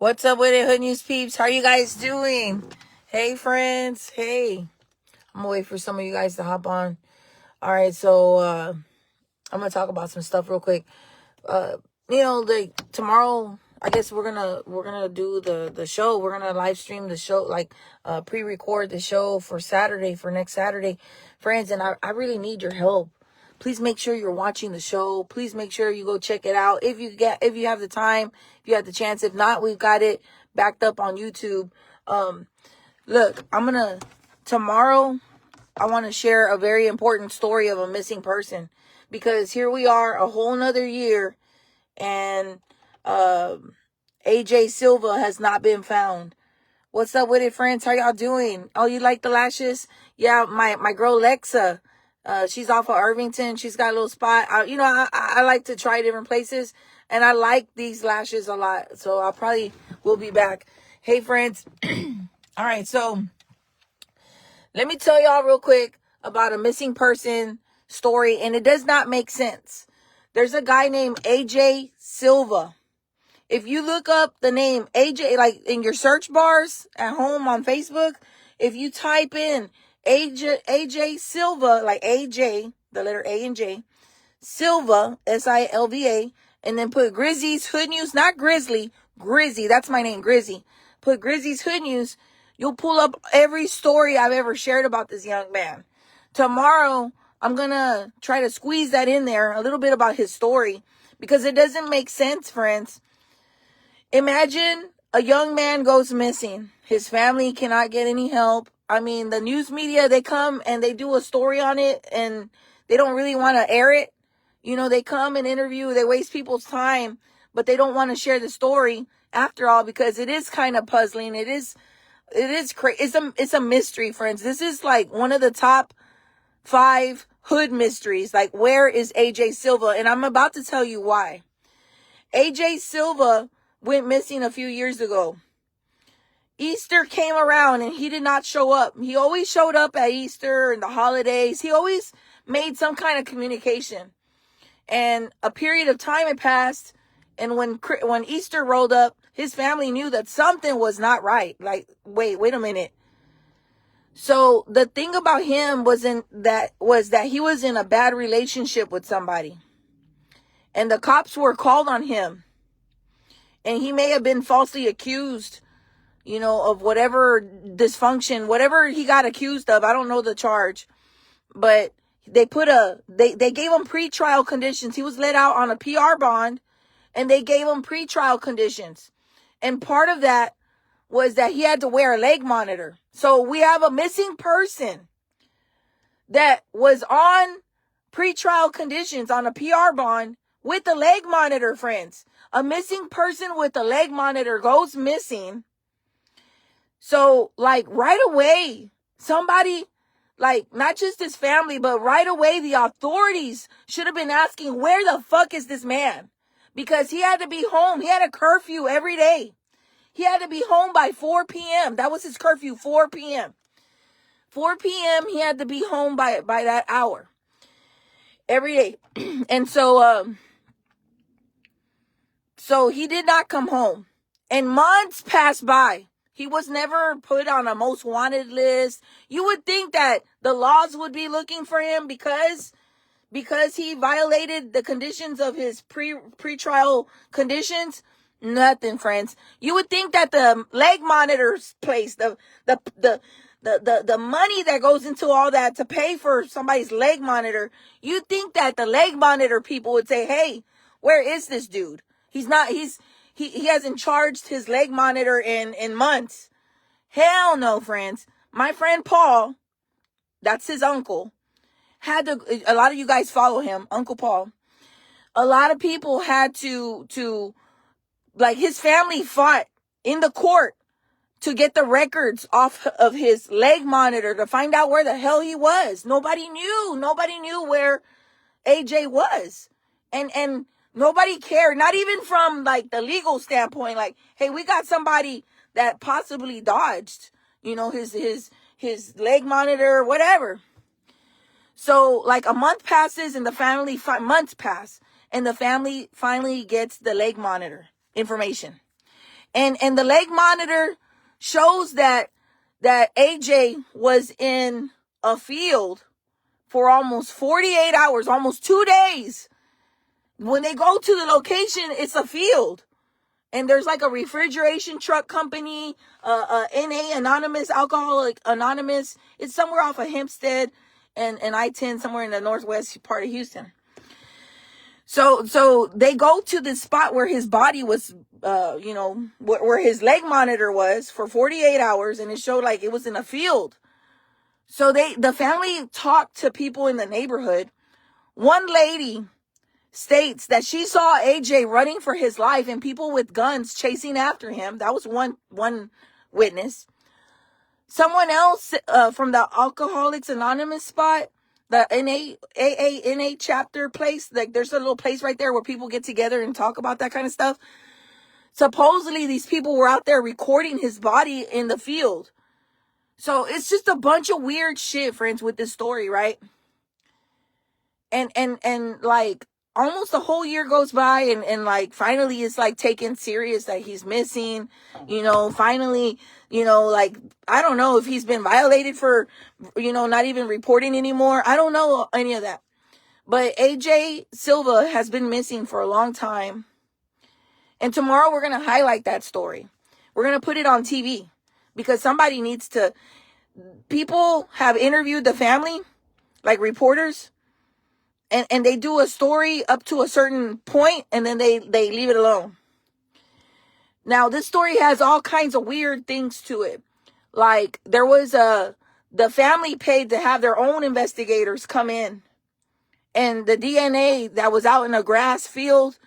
What's up with it, Hood News peeps? How are you guys doing? Hey, friends. Hey. I'm gonna wait for some of you guys to hop on. All right, so I'm gonna talk about some stuff real quick. Like tomorrow, I guess we're gonna do the show. We're gonna live stream the show, like pre-record the show for Saturday, for next Saturday, friends. And I really need your help. Please make sure you're watching the show. Please make sure you go check it out if you have the time, if you have the chance. If not, we've got it backed up on YouTube. Look, tomorrow I want to share a very important story of a missing person, because here we are a whole nother year and AJ Silva has not been found. What's up with it, friends? How y'all doing? Oh, you like the lashes? Yeah, my girl Lexa, she's off of Irvington. She's got a little spot. I like to try different places, and I like these lashes a lot. So I'll probably will be back. Hey, friends. All right, so let me tell y'all real quick about a missing person story, and it does not make sense. There's a guy named AJ Silva. If you look up the name AJ, like in your search bars at home on Facebook, if you type in AJ Silva, like AJ, the letter A and J, Silva, Silva, and then put Grizzy's Hood News, not Grizzly, Grizzy, that's my name, Grizzy. Put Grizzy's Hood News, you'll pull up every story I've ever shared about this young man. Tomorrow, I'm going to try to squeeze that in there, a little bit about his story, because it doesn't make sense, friends. Imagine a young man goes missing. His family cannot get any help. I mean, the news media, they come and they do a story on it and they don't really want to air it. You know, they come and interview, they waste people's time, but they don't want to share the story after all, because it is kind of puzzling. It is crazy. It's a mystery, friends. This is like one of the top 5 hood mysteries. Like, where is AJ Silva? And I'm about to tell you why. AJ Silva went missing a few years ago. Easter came around and he did not show up. He always showed up at Easter and the holidays. He always made some kind of communication. And a period of time had passed, and when Easter rolled up, his family knew that something was not right. Like, wait a minute. So the thing about him was that he was in a bad relationship with somebody. And the cops were called on him. And he may have been falsely accused, of whatever dysfunction, whatever he got accused of. I don't know the charge, but they gave him pretrial conditions. He was let out on a PR bond, and they gave him pretrial conditions. And part of that was that he had to wear a leg monitor. So we have a missing person that was on pretrial conditions on a PR bond with a leg monitor, friends. A missing person with a leg monitor goes missing. So, like, right away, somebody, like, not just his family, but right away, the authorities should have been asking, where the fuck is this man? Because he had to be home. He had a curfew every day. He had to be home by 4 p.m. That was his curfew, 4 p.m. 4 p.m., he had to be home by that hour every day. And so he did not come home. And months passed by. He was never put on a most wanted list. You would think that the laws would be looking for him because he violated the conditions of his pretrial conditions. Nothing, friends. You would think that the leg monitors place, the money that goes into all that to pay for somebody's leg monitor, you'd think that the leg monitor people would say, hey, where is this dude? He hasn't charged his leg monitor in months. Hell no, friends. My friend Paul, that's his uncle, a lot of you guys follow him, Uncle Paul. A lot of people had to like, his family fought in the court to get the records off of his leg monitor to find out where the hell he was. Nobody knew where AJ was. And nobody cared, not even from like the legal standpoint, like, hey, we got somebody that possibly dodged, his leg monitor, whatever. So like a month passes and months pass, and the family finally gets the leg monitor information. And the leg monitor shows that AJ was in a field for almost 48 hours, almost 2 days. When they go to the location, it's a field. And there's like a refrigeration truck company, NA Anonymous, Alcoholic Anonymous. It's somewhere off of Hempstead and I-10, somewhere in the northwest part of Houston. So they go to the spot where his body was, where his leg monitor was for 48 hours, and it showed like it was in a field. So the family talked to people in the neighborhood. One lady states that she saw AJ running for his life and people with guns chasing after him. That was one witness. Someone else from the Alcoholics Anonymous spot, the NA chapter place, like there's a little place right there where people get together and talk about that kind of stuff. Supposedly these people were out there recording his body in the field. So it's just a bunch of weird shit, friends, with this story, right? And like almost a whole year goes by, and like finally it's like taken serious that he's missing, finally, like I don't know if he's been violated for, not even reporting anymore. I don't know any of that. But AJ Silva has been missing for a long time. And tomorrow we're going to highlight that story. We're going to put it on TV because somebody needs to, people have interviewed the family, like reporters, and they do a story up to a certain point and then they leave it alone. Now, this story has all kinds of weird things to it. Like there was the family paid to have their own investigators come in, and the DNA that was out in a grass field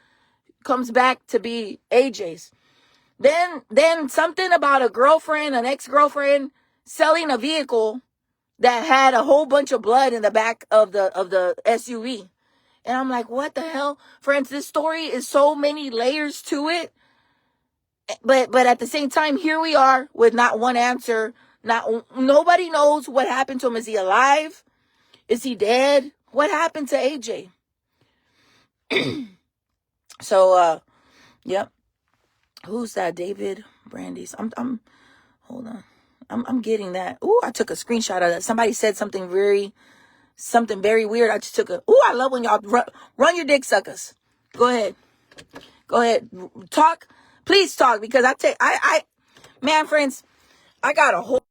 comes back to be AJ's. Then something about an ex-girlfriend selling a vehicle that had a whole bunch of blood in the back of the SUV. And I'm like, what the hell? Friends, this story is so many layers to it. But at the same time, here we are with not one answer. Nobody knows what happened to him. Is he alive? Is he dead? What happened to AJ? So, yep. Who's that? David Brandy's. Hold on. I'm getting that. Ooh, I took a screenshot of that. Somebody said something very weird. I just took I love when y'all run your dick suckers. Go ahead. Talk. Please talk, because man, friends, I got a whole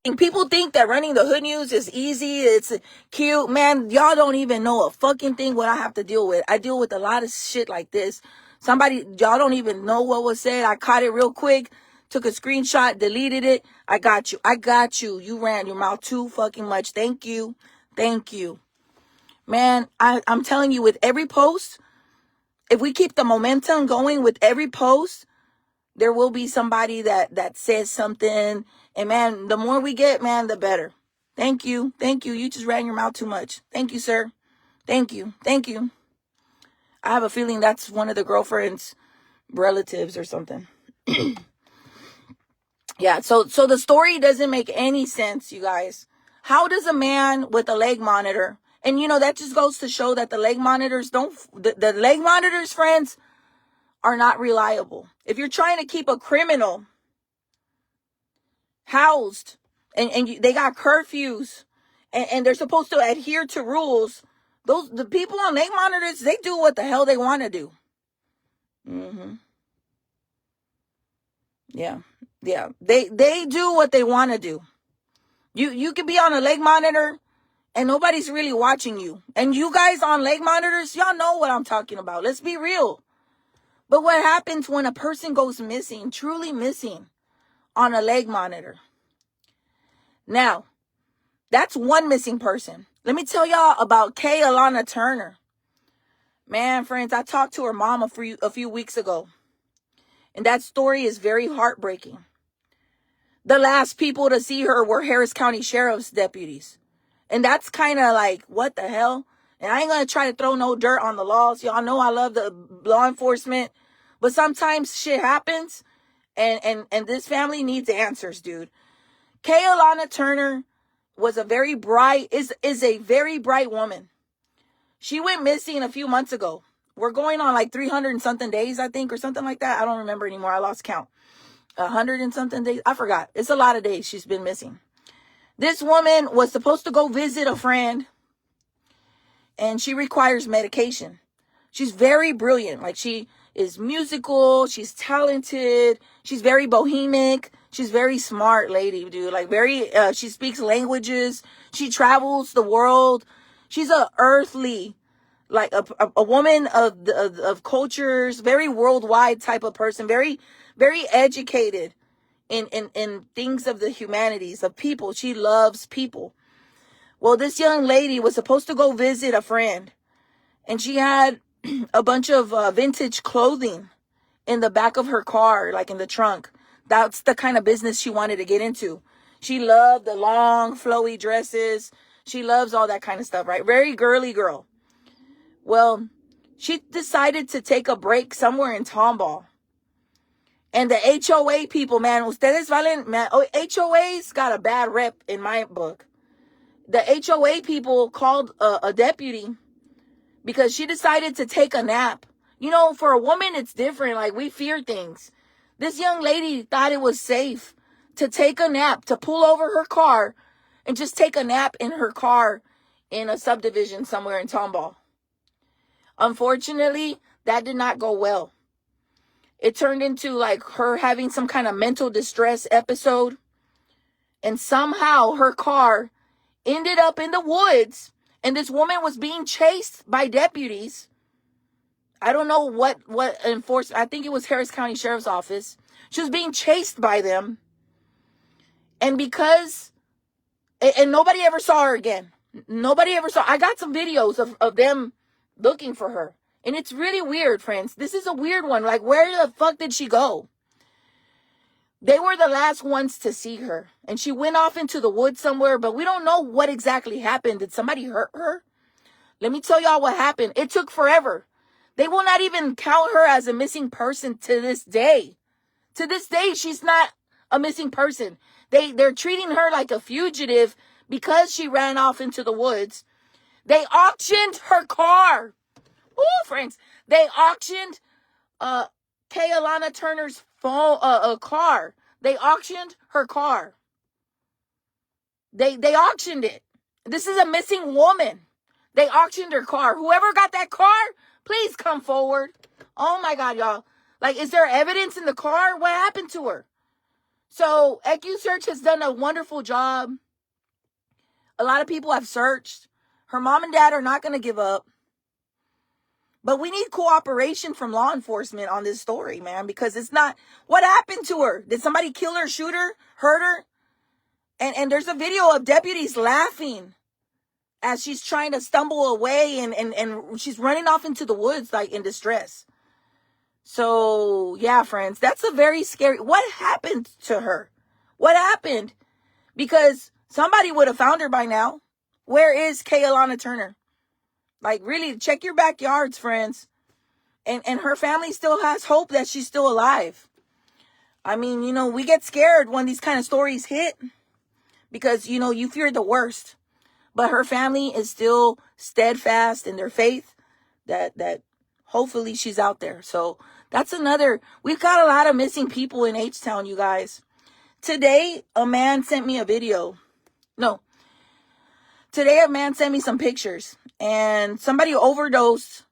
thing. People think that running the hood news is easy. It's cute. Man, y'all don't even know a fucking thing what I have to deal with. I deal with a lot of shit like this. Y'all don't even know what was said. I caught it real quick. Took a screenshot, deleted it. I got you. You ran your mouth too fucking much. Thank you. Man, I'm telling you, with every post, if we keep the momentum going with every post, there will be somebody that says something. And man, the more we get, man, the better. Thank you. You just ran your mouth too much. Thank you, sir. Thank you. I have a feeling that's one of the girlfriend's relatives or something. Yeah, so the story doesn't make any sense, you guys. How does a man with a leg monitor, and that just goes to show that the leg monitors the leg monitors, friends, are not reliable. If you're trying to keep a criminal housed and they got curfews and they're supposed to adhere to rules, the people on leg monitors, they do what the hell they want to do. Yeah. They do what they want to do. You can be on a leg monitor and nobody's really watching you. And you guys on leg monitors, y'all know what I'm talking about. Let's be real. But what happens when a person goes missing, truly missing, on a leg monitor? Now, that's one missing person. Let me tell y'all about Alana Turner. Man, friends, I talked to her mom a few weeks ago. And that story is very heartbreaking. The last people to see her were Harris County Sheriff's deputies. And that's kind of like, what the hell? And I ain't going to try to throw no dirt on the laws. Y'all know I love the law enforcement. But sometimes shit happens. And this family needs answers, dude. Alana Turner was a very bright woman. She went missing a few months ago. We're going on like 300 and something days, I think, or something like that. I don't remember anymore. I lost count. 100 and something days. I forgot. It's a lot of days she's been missing. This woman was supposed to go visit a friend, and she requires medication. She's very brilliant. Like, she is musical. She's talented. She's very bohemic. She's very smart lady, dude. Like, very, she speaks languages. She travels the world. She's a earthly, like a woman of cultures, very worldwide type of person, very, very educated in things of the humanities, of people. She loves people. Well, this young lady was supposed to go visit a friend, and she had a bunch of vintage clothing in the back of her car, like in the trunk. That's the kind of business she wanted to get into. She loved the long, flowy dresses. She loves all that kind of stuff, right? Very girly girl. Well, she decided to take a break somewhere in Tomball. And the HOA people, man, ustedes valen, man, HOAs got a bad rep in my book. The HOA people called a deputy because she decided to take a nap. You know, for a woman, it's different. Like, we fear things. This young lady thought it was safe to take a nap, to pull over her car and just take a nap in her car in a subdivision somewhere in Tomball. Unfortunately, that did not go well. It turned into like her having some kind of mental distress episode. And somehow her car ended up in the woods. And this woman was being chased by deputies. I don't know what enforcement. I think it was Harris County Sheriff's Office. She was being chased by them. And because, and nobody ever saw her again. Nobody ever saw. I got some videos of them looking for her. And it's really weird, friends. This is a weird one. Like, where the fuck did she go? They were the last ones to see her. And she went off into the woods somewhere, but we don't know what exactly happened. Did somebody hurt her? Let me tell y'all what happened. It took forever. They will not even count her as a missing person to this day. To this day, she's not a missing person. They're treating her like a fugitive because she ran off into the woods. They auctioned her car. Ooh, friends. They auctioned Alana Turner's phone, car. They auctioned her car. They auctioned it. This is a missing woman. They auctioned her car. Whoever got that car, please come forward. Oh my God, y'all. Like, is there evidence in the car? What happened to her? So, EcuSearch has done a wonderful job. A lot of people have searched. Her mom and dad are not going to give up. But we need cooperation from law enforcement on this story, man, because it's not, what happened to her? Did somebody kill her, shoot her, hurt her? And there's a video of deputies laughing as she's trying to stumble away and she's running off into the woods, like, in distress. So, yeah, friends, that's a very scary, what happened to her? What happened? Because somebody would have found her by now. Where is Alana Turner? Like, really, check your backyards, friends. And her family still has hope that she's still alive. I mean, you know, we get scared when these kind of stories hit because, you know, you fear the worst. But her family is still steadfast in their faith that hopefully she's out there. So that's another, we've got a lot of missing people in H-Town, you guys. Today, a man sent me a video. Today a man sent me some pictures, and somebody overdosed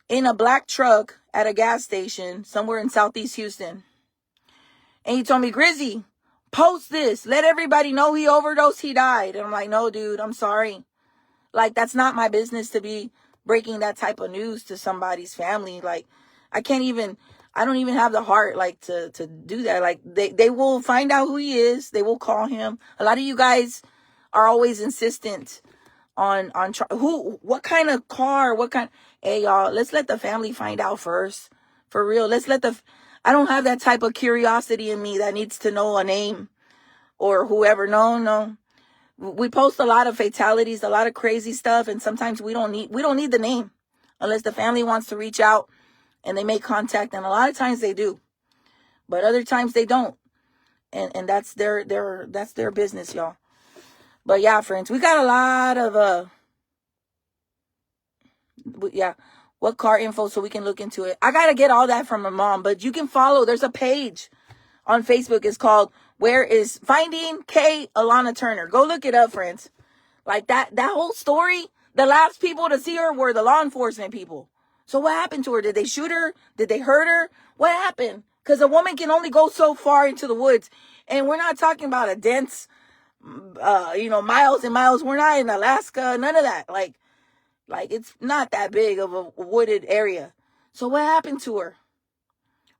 in a black truck at a gas station somewhere in Southeast Houston. And he told me, Grizzy, post this. Let everybody know he overdosed, he died. And I'm like, no, dude, I'm sorry. Like, that's not my business to be breaking that type of news to somebody's family. Like, I don't even have the heart, like, to do that. Like, they will find out who he is. They will call him. A lot of you guys are always insistent on what kind of car, hey, y'all, let's let the family find out first. For real. I don't have that type of curiosity in me that needs to know a name or whoever. No. We post a lot of fatalities, a lot of crazy stuff, and sometimes we don't need the name unless the family wants to reach out and they make contact, and a lot of times they do. But other times they don't. And that's their business, y'all. But yeah, friends, we got a lot of What car info so we can look into it? I got to get all that from my mom, but you can follow. There's a page on Facebook. It's called Where is Finding K. Alana Turner. Go look it up, friends. Like that whole story, the last people to see her were the law enforcement people. So what happened to her? Did they shoot her? Did they hurt her? What happened? Because a woman can only go so far into the woods. And we're not talking about a dense, miles and miles. We're not in Alaska. None of that. Like it's not that big of a wooded area. So what happened to her?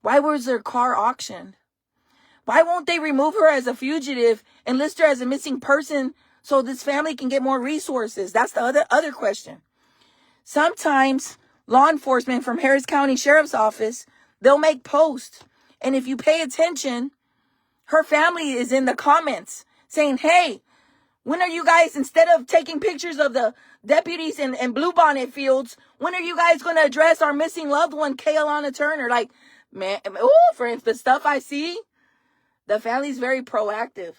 Why was her car auctioned? Why won't they remove her as a fugitive and list her as a missing person so this family can get more resources? That's the other question. Sometimes law enforcement from Harris County Sheriff's Office, they'll make posts. And if you pay attention, her family is in the comments saying, hey, when are you guys, instead of taking pictures of the deputies in bluebonnet fields, when are you guys going to address our missing loved one, K. Alana Turner? Like, man, friends, the stuff I see, the family's very proactive.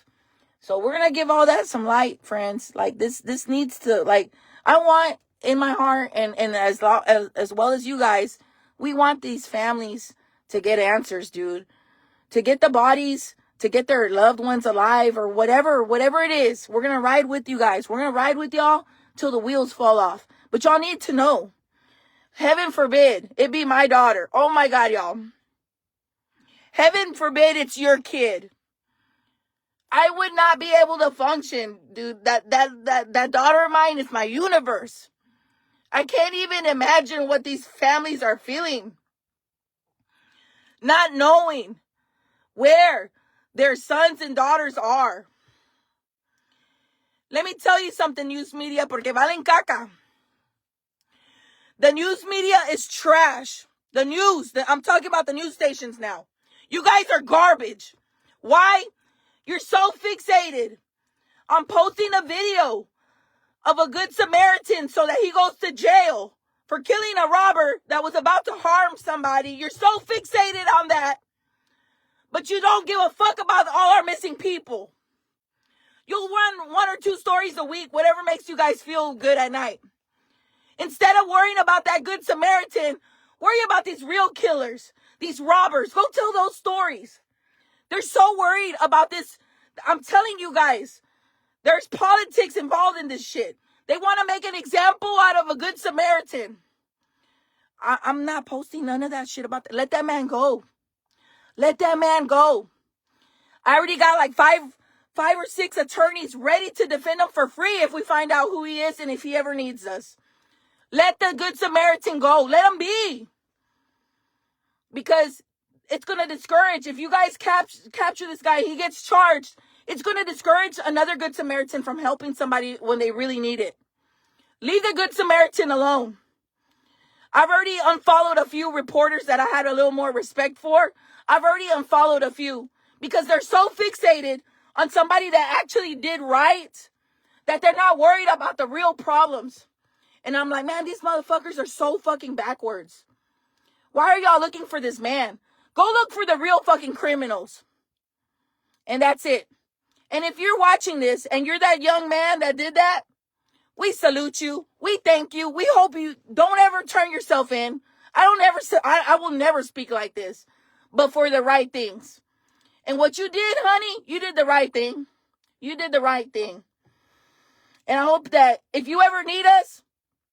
So we're going to give all that some light, friends. Like, this needs to, like, I want in my heart and as well as you guys, we want these families to get answers, dude. To get the bodies, to get their loved ones alive or whatever it is. We're going to ride with you guys. We're going to ride with y'all till the wheels fall off. But y'all need to know, heaven forbid it be my daughter. Oh my God, y'all. Heaven forbid it's your kid. I would not be able to function, dude. That daughter of mine is my universe. I can't even imagine what these families are feeling. Not knowing where their sons and daughters are. Let me tell you something, news media, porque valen caca. The news media is trash. The news, I'm talking about the news stations now. You guys are garbage. Why? You're so fixated on posting a video of a good Samaritan so that he goes to jail for killing a robber that was about to harm somebody. You're so fixated on that. But you don't give a fuck about all our missing people. You'll run 1 or 2 stories a week, whatever makes you guys feel good at night. Instead of worrying about that good Samaritan, worry about these real killers, these robbers. Go tell those stories. They're so worried about this. I'm telling you guys, there's politics involved in this shit. They want to make an example out of a good Samaritan. I'm not posting none of that shit about that. Let that man go. Let that man go. I already got like five or six attorneys ready to defend him for free if we find out who he is and if he ever needs us. Let the good Samaritan go. Let him be. Because it's going to discourage. If you guys capture this guy, he gets charged. It's going to discourage another good Samaritan from helping somebody when they really need it. Leave the good Samaritan alone. I've already unfollowed a few reporters that I had a little more respect for. I've already unfollowed a few because they're so fixated on somebody that actually did right that they're not worried about the real problems. And I'm like, man, these motherfuckers are so fucking backwards. Why are y'all looking for this man? Go look for the real fucking criminals. And that's it. And if you're watching this and you're that young man that did that, we salute you. We thank you. We hope you don't ever turn yourself in. I will never speak like this, but for the right things. And what you did, honey, you did the right thing. You did the right thing. And I hope that if you ever need us,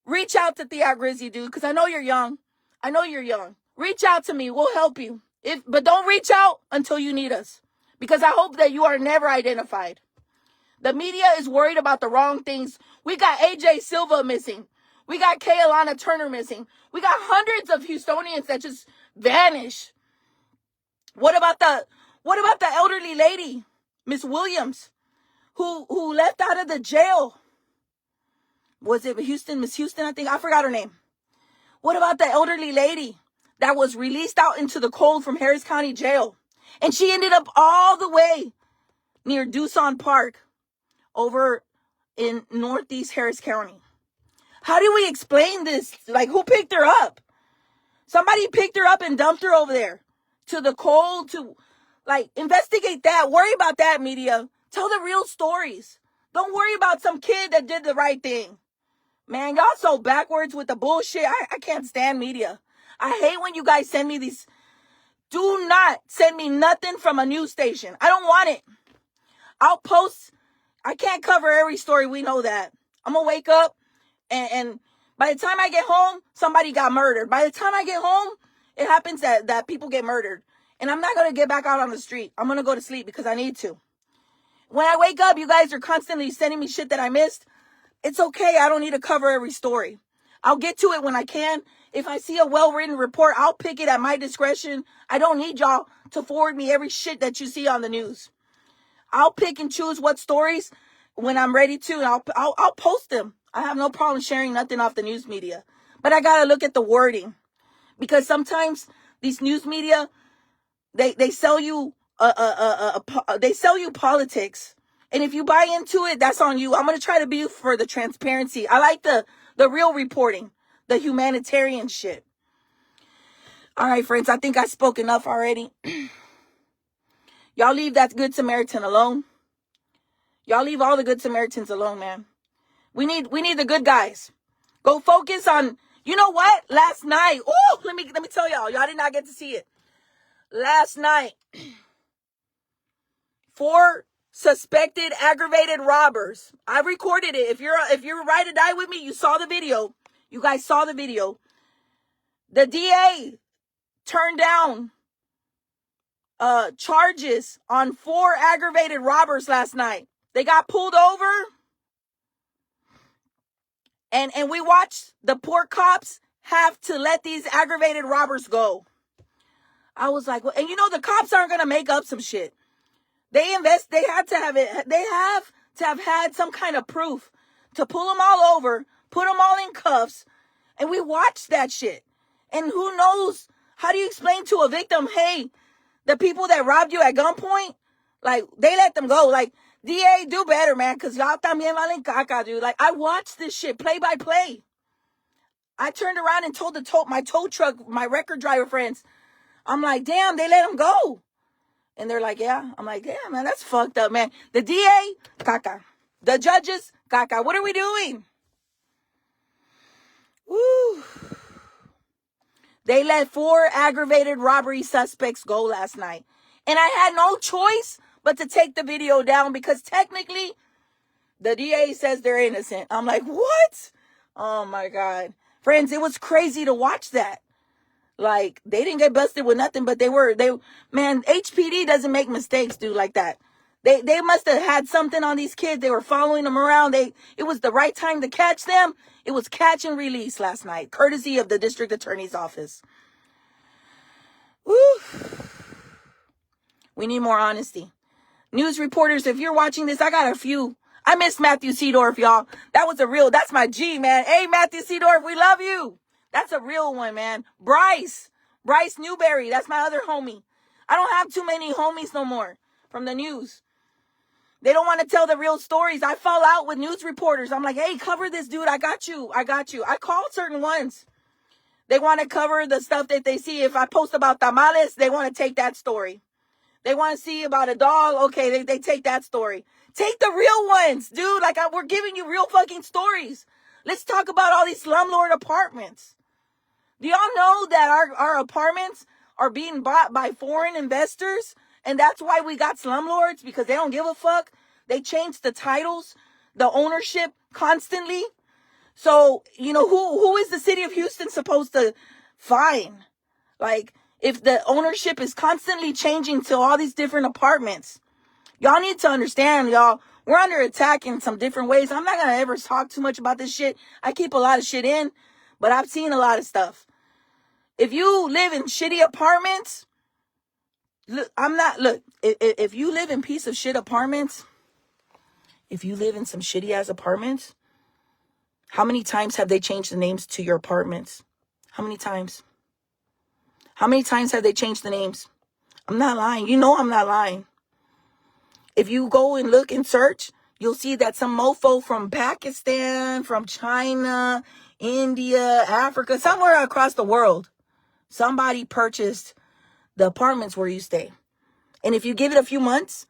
reach out to Thea Grizzy, dude, because I know you're young. I know you're young. Reach out to me. We'll help you. But don't reach out until you need us, because I hope that you are never identified. The media is worried about the wrong things. We got AJ Silva missing. We got K. Alana Turner missing. We got hundreds of Houstonians that just vanish. What about the elderly lady, Miss Williams, who left out of the jail? Was it Miss Houston, I think? I forgot her name. What about the elderly lady that was released out into the cold from Harris County Jail? And she ended up all the way near Doosan Park over in Northeast Harris County. How do we explain this? Like, who picked her up? Somebody picked her up and dumped her over there to the cold, to, like, investigate that. Worry about that, media. Tell the real stories. Don't worry about some kid that did the right thing. Man, y'all so backwards with the bullshit. I can't stand media. I hate when you guys send me these. Do not send me nothing from a news station. I don't want it. I'll post. I can't cover every story. We know that. I'm going to wake up and by the time I get home, somebody got murdered. By the time I get home, it happens that people get murdered. And I'm not going to get back out on the street. I'm going to go to sleep because I need to. When I wake up, you guys are constantly sending me shit that I missed. It's okay. I don't need to cover every story. I'll get to it when I can. If I see a well-written report, I'll pick it at my discretion. I don't need y'all to forward me every shit that you see on the news. I'll pick and choose what stories when I'm ready to, and I'll post them. I have no problem sharing nothing off the news media. But I got to look at the wording. Because sometimes these news media, they sell you they sell you politics. And if you buy into it, that's on you. I'm going to try to be for the transparency. I like the real reporting, the humanitarian shit. All right, friends, I think I spoke enough already. Y'all leave that Good Samaritan alone. Y'all leave all the Good Samaritans alone, man. We need the good guys. Go focus on, you know what? Last night, let me tell y'all did not get to see it. Last night, 4 suspected aggravated robbers. I recorded it. If you're ride or die with me, you saw the video. You guys saw the video. The DA turned down charges on 4 aggravated robbers last night. They got pulled over. And we watched the poor cops have to let these aggravated robbers go. I was like, well, and you know, the cops aren't going to make up some shit. They have to have had some kind of proof to pull them all over, put them all in cuffs. And we watched that shit. And who knows, how do you explain to a victim, hey, the people that robbed you at gunpoint, like, they let them go. Like, DA, do better, man, because y'all también valen caca, dude. Like, I watched this shit play by play. I turned around and told my tow truck, my record driver friends, I'm like, damn, they let him go. And they're like, yeah. I'm like, damn, man, that's fucked up, man. The DA, caca. The judges, caca. What are we doing? Woo. They let 4 aggravated robbery suspects go last night. And I had no choice but to take the video down because technically the DA says they're innocent. I'm like, what? Oh my God. Friends, it was crazy to watch that. Like, they didn't get busted with nothing, but man, HPD doesn't make mistakes, dude, like that. They must have had something on these kids. They were following them around. It was the right time to catch them. It was catch and release last night, courtesy of the district attorney's office. Woo. We need more honesty. News reporters, if you're watching this, I got a few. I miss Matthew Seedorf, y'all. That's my G, man. Hey, Matthew Seedorf, we love you. That's a real one, man. Bryce Newberry, that's my other homie. I don't have too many homies no more from the news. They don't want to tell the real stories. I fall out with news reporters. I'm like, hey, cover this, dude. I got you. I called certain ones. They want to cover the stuff that they see. If I post about tamales, they want to take that story. They want to see about a dog. Okay, they take that story. Take the real ones, dude. Like, we're giving you real fucking stories. Let's talk about all these slumlord apartments. Do y'all know that our apartments are being bought by foreign investors? And that's why we got slumlords, because they don't give a fuck. They change the titles, the ownership constantly. So, you know, who is the city of Houston supposed to fine? Like, if the ownership is constantly changing to all these different apartments. Y'all need to understand, y'all. We're under attack in some different ways. I'm not going to ever talk too much about this shit. I keep a lot of shit in, but I've seen a lot of stuff. If you live in shitty apartments, if you live in piece of shit apartments, if you live in some shitty ass apartments, how many times have they changed the names to your apartments? How many times? How many times have they changed the names? I'm not lying. You know I'm not lying. If you go and look and search, you'll see that some mofo from Pakistan, from China, India, Africa, somewhere across the world, somebody purchased the apartments where you stay. And if you give it a few months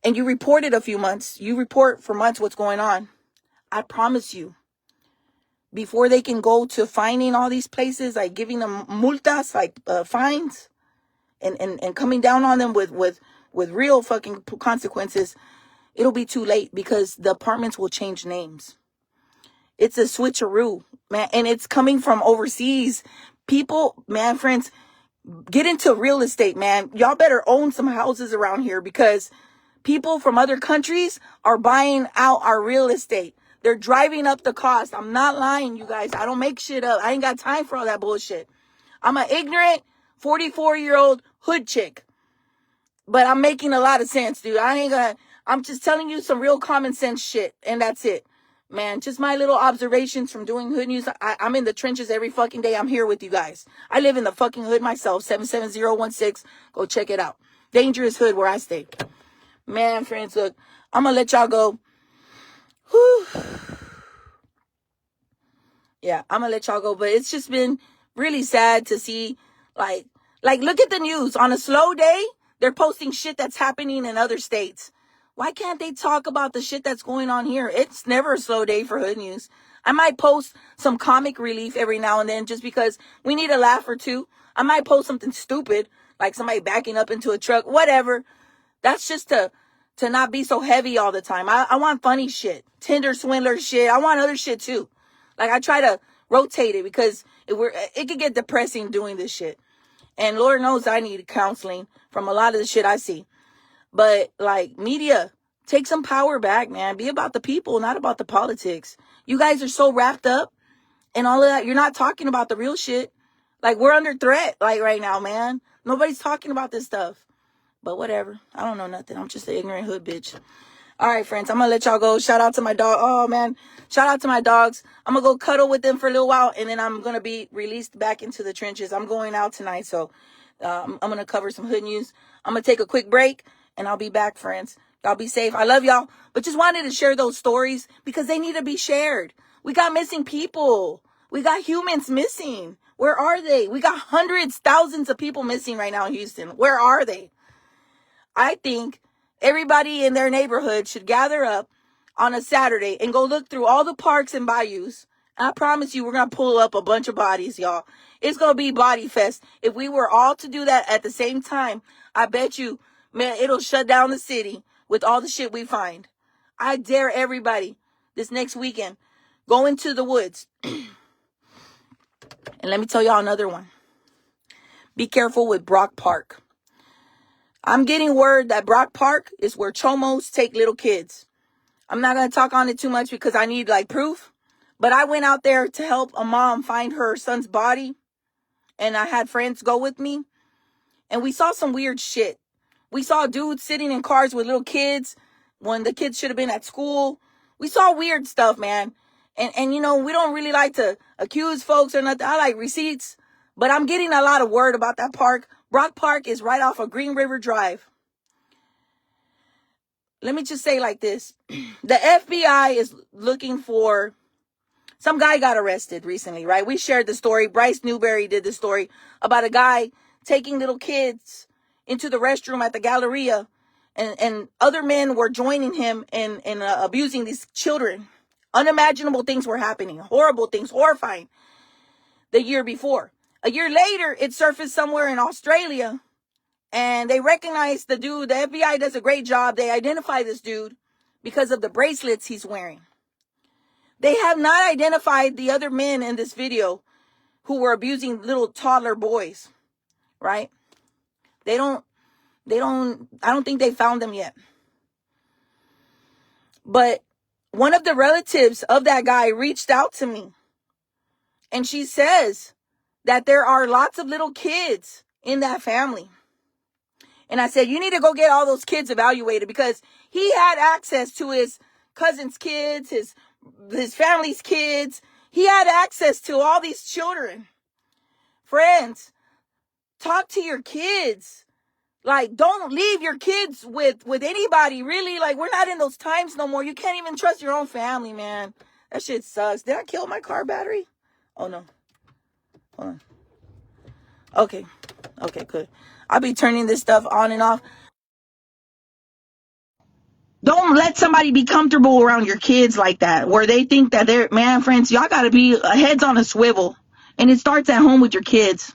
and you report it a few months, you report for months what's going on, I promise you, before they can go to finding all these places, like giving them multas, like fines, and coming down on them with real fucking consequences, it'll be too late because the apartments will change names. It's a switcheroo, man, and it's coming from overseas. People, man, friends, get into real estate, man. Y'all better own some houses around here because people from other countries are buying out our real estate. They're driving up the cost. I'm not lying, you guys. I don't make shit up. I ain't got time for all that bullshit. I'm an ignorant 44-year-old hood chick. But I'm making a lot of sense, dude. I'm just telling you some real common sense shit. And that's it. Man, just my little observations from doing hood news. I'm in the trenches every fucking day. I'm here with you guys. I live in the fucking hood myself. 77016. Go check it out. Dangerous hood where I stay. Man, friends, look. I'm going to let y'all go. Whew. Yeah, I'm going to let y'all go. But it's just been really sad to see, like, look at the news. On a slow day, they're posting shit that's happening in other states. Why can't they talk about the shit that's going on here? It's never a slow day for hood news. I might post some comic relief every now and then just because we need a laugh or two. I might post something stupid, like somebody backing up into a truck, whatever. That's just to not be so heavy all the time. I want funny shit, Tinder swindler shit. I want other shit too. Like I try to rotate it because it could get depressing doing this shit. And Lord knows I need counseling from a lot of the shit I see. But like media, take some power back, man. Be about the people, not about the politics. You guys are so wrapped up in all of that. You're not talking about the real shit. Like we're under threat, like right now, man. Nobody's talking about this stuff. But whatever. I don't know nothing. I'm just an ignorant hood bitch. All right, friends. I'm going to let y'all go. Shout out to my dog. Oh, man. Shout out to my dogs. I'm going to go cuddle with them for a little while. And then I'm going to be released back into the trenches. I'm going out tonight. So I'm going to cover some hood news. I'm going to take a quick break. And I'll be back, friends. Y'all be safe. I love y'all. But just wanted to share those stories because they need to be shared. We got missing people. We got humans missing. Where are they? We got hundreds, thousands of people missing right now in Houston. Where are they? I think everybody in their neighborhood should gather up on a Saturday and go look through all the parks and bayous. And I promise you, we're going to pull up a bunch of bodies, y'all. It's going to be body fest. If we were all to do that at the same time, I bet you, man, it'll shut down the city with all the shit we find. I dare everybody this next weekend, go into the woods. And let me tell y'all another one. Be careful with Brock Park. I'm getting word that Brock Park is where chomos take little kids. I'm not going to talk on it too much because I need like proof. But I went out there to help a mom find her son's body. And I had friends go with me. And we saw some weird shit. We saw dudes sitting in cars with little kids when the kids should have been at school. We saw weird stuff, man. And you know, we don't really like to accuse folks or nothing. I like receipts. But I'm getting a lot of word about that park. Brock Park is right off of Green River Drive. Let me just say like this. The FBI is looking for... Some guy got arrested recently, right? We shared the story. Bryce Newberry did the story about a guy taking little kids into the restroom at the Galleria. And other men were joining him in abusing these children. Unimaginable things were happening. Horrible things. Horrifying. The year before. A year later, it surfaced somewhere in Australia. And they recognized the dude. The FBI does a great job. They identify this dude because of the bracelets he's wearing. They have not identified the other men in this video who were abusing little toddler boys, right? I don't think they found them yet. But one of the relatives of that guy reached out to me. And she says that there are lots of little kids in that family. And I said, you need to go get all those kids evaluated because he had access to his cousin's kids, his family's kids. He had access to all these children. Friends, talk to your kids. Like, don't leave your kids with anybody, really. Like, we're not in those times no more. You can't even trust your own family, man. That shit sucks. Did I kill my car battery? Oh, no. Hold on. Okay, good. I'll be turning this stuff on and off. Don't let somebody be comfortable around your kids like that, where they think that they're, man, friends, y'all got to be heads on a swivel. And it starts at home with your kids.